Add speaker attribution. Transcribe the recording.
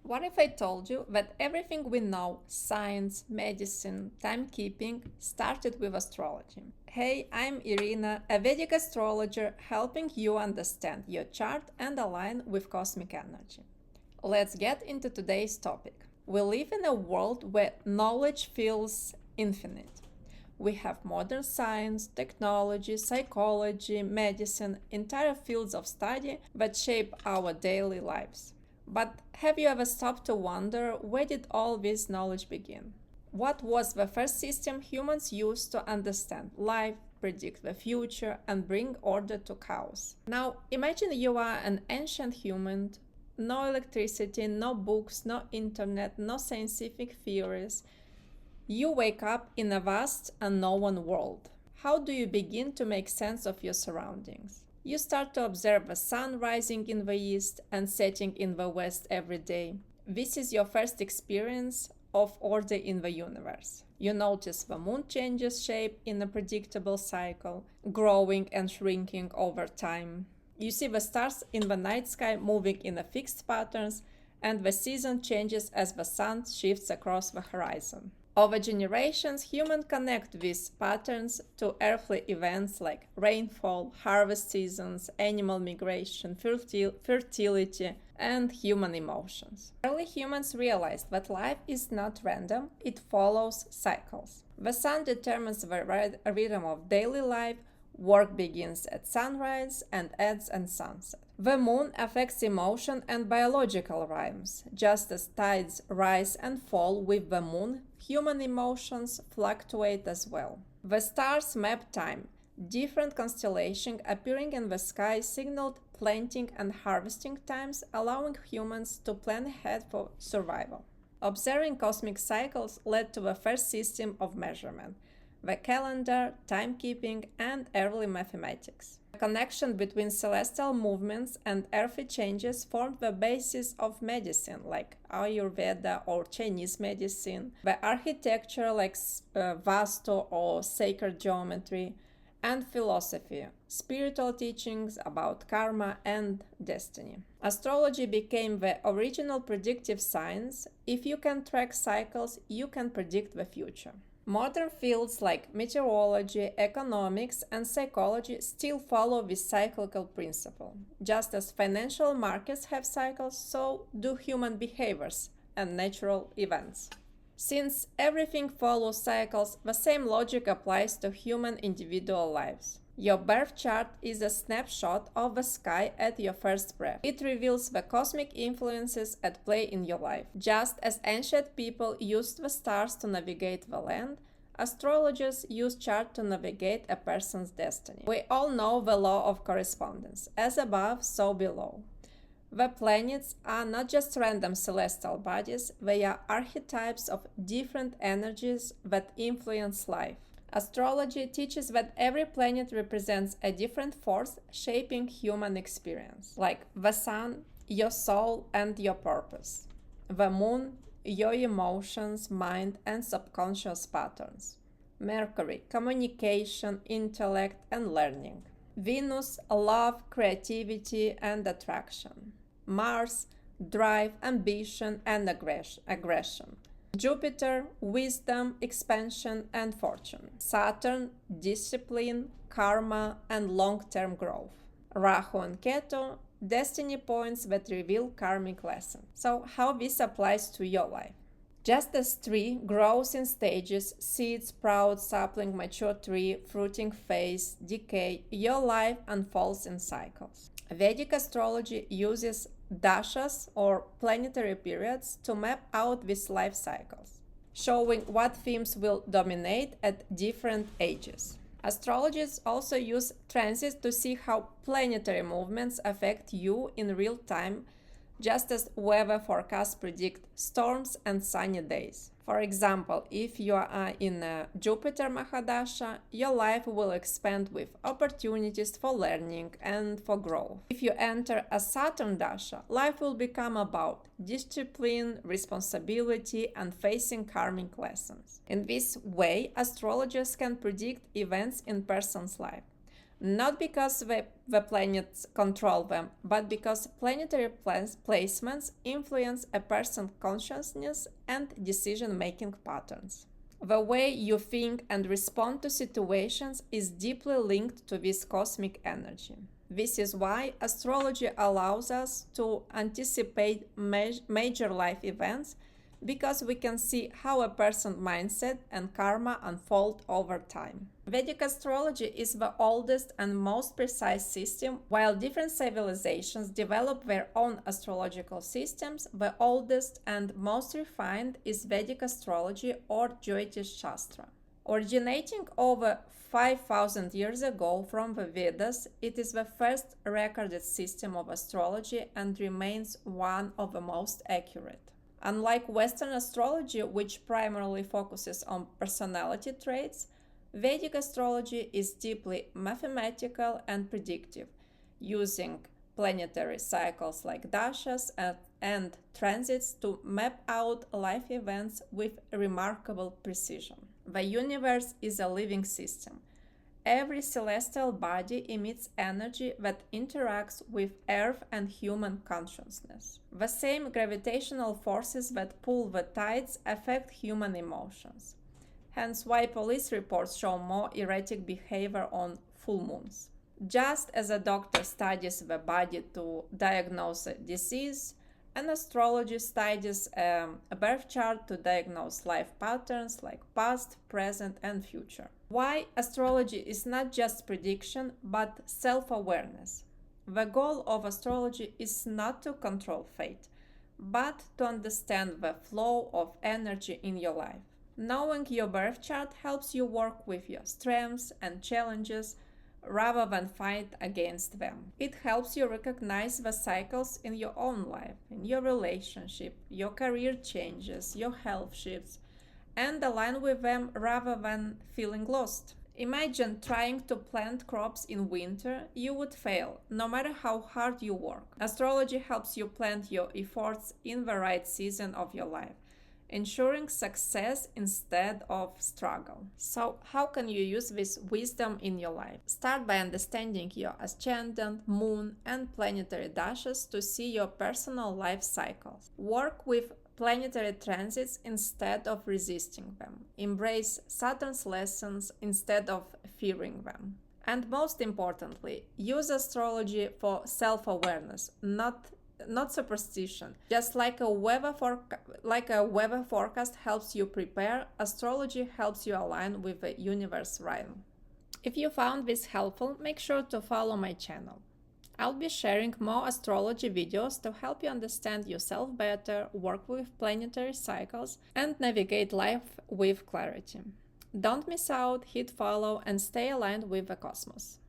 Speaker 1: What if I told you that everything we know, science, medicine, timekeeping, started with astrology? Hey, I'm Irina, a Vedic astrologer helping you understand your chart and align with cosmic energy. Let's get into today's topic. We live in a world where knowledge feels infinite. We have modern science, technology, psychology, medicine, entire fields of study that shape our daily lives. But have you ever stopped to wonder, where did all this knowledge begin? What was the first system humans used to understand life, predict the future, and bring order to chaos? Now, imagine you are an ancient human, no electricity, no books, no internet, no scientific theories. You wake up in a vast, unknown world. How do you begin to make sense of your surroundings? You start to observe the sun rising in the east and setting in the west every day. This is your first experience of order in the universe. You notice the moon changes shape in a predictable cycle, growing and shrinking over time. You see the stars in the night sky moving in a fixed patterns, and the season changes as the sun shifts across the horizon. Over generations, humans connect these patterns to earthly events like rainfall, harvest seasons, animal migration, fertility, and human emotions. Early humans realized that life is not random, it follows cycles. The sun determines the rhythm of daily life, work begins at sunrise and ends at sunset. The moon affects emotion and biological rhythms. Just as tides rise and fall with the moon, human emotions fluctuate as well. The stars map time. Different constellations appearing in the sky signaled planting and harvesting times, allowing humans to plan ahead for survival. Observing cosmic cycles led to the first system of measurement: the calendar, timekeeping, and early mathematics. The connection between celestial movements and earthly changes formed the basis of medicine, like Ayurveda or Chinese medicine, the architecture, like Vastu or sacred geometry, and philosophy, spiritual teachings about karma and destiny. Astrology became the original predictive science. If you can track cycles, you can predict the future. Modern fields like meteorology, economics, and psychology still follow this cyclical principle. Just as financial markets have cycles, so do human behaviors and natural events. Since everything follows cycles, the same logic applies to human individual lives. Your birth chart is a snapshot of the sky at your first breath. It reveals the cosmic influences at play in your life. Just as ancient people used the stars to navigate the land, astrologers use charts to navigate a person's destiny. We all know the law of correspondence. As above, so below. The planets are not just random celestial bodies, they are archetypes of different energies that influence life. Astrology teaches that every planet represents a different force shaping human experience, like the sun, your soul and your purpose; the moon, your emotions, mind and subconscious patterns; Mercury, communication, intellect and learning; Venus, love, creativity and attraction; Mars, drive, ambition and aggression; Jupiter, wisdom, expansion and fortune; Saturn, discipline, karma and long-term growth; Rahu and Ketu, destiny points that reveal karmic lessons. So how this applies to your life? Just as tree grows in stages, seed, sprout, sapling, mature tree, fruiting phase, decay, your life unfolds in cycles. Vedic astrology uses dashas or planetary periods to map out these life cycles, showing what themes will dominate at different ages. Astrologers also use transits to see how planetary movements affect you in real time, just as weather forecasts predict storms and sunny days. For example, if you are in a Jupiter Mahadasha, your life will expand with opportunities for learning and for growth. If you enter a Saturn Dasha, life will become about discipline, responsibility, and facing karmic lessons. In this way, astrologers can predict events in person's life. not because the planets control them, but because planetary placements influence a person's consciousness and decision-making patterns. The way you think and respond to situations is deeply linked to this cosmic energy. This is why astrology allows us to anticipate major life events, because we can see how a person's mindset and karma unfold over time. Vedic astrology is the oldest and most precise system. While different civilizations develop their own astrological systems, the oldest and most refined is Vedic astrology, or Jyotish Shastra. Originating over 5,000 years ago from the Vedas, it is the first recorded system of astrology and remains one of the most accurate. Unlike Western astrology, which primarily focuses on personality traits, Vedic astrology is deeply mathematical and predictive, using planetary cycles like dashas and transits to map out life events with remarkable precision. The universe is a living system. Every celestial body emits energy that interacts with Earth and human consciousness. The same gravitational forces that pull the tides affect human emotions. Hence why police reports show more erratic behavior on full moons. Just as a doctor studies the body to diagnose a disease, an astrologist studies a birth chart to diagnose life patterns like past, present, and future. Why astrology is not just prediction, but self-awareness. The goal of astrology is not to control fate, but to understand the flow of energy in your life. Knowing your birth chart helps you work with your strengths and challenges rather than fight against them. It helps you recognize the cycles in your own life, in your relationship, your career changes, your health shifts, and align with them rather than feeling lost. Imagine trying to plant crops in winter. You would fail, no matter how hard you work. Astrology helps you plant your efforts in the right season of your life, ensuring success instead of struggle. So, how can you use this wisdom in your life? Start by understanding your ascendant, moon, and planetary dashas to see your personal life cycles. Work with planetary transits instead of resisting them. Embrace Saturn's lessons instead of fearing them. And most importantly, use astrology for self-awareness, not superstition. Just like a weather forecast helps you prepare, astrology helps you align with the universe rhythm. If you found this helpful, make sure to follow my channel. I'll be sharing more astrology videos to help you understand yourself better, work with planetary cycles, and navigate life with clarity. Don't miss out, hit follow, and stay aligned with the cosmos.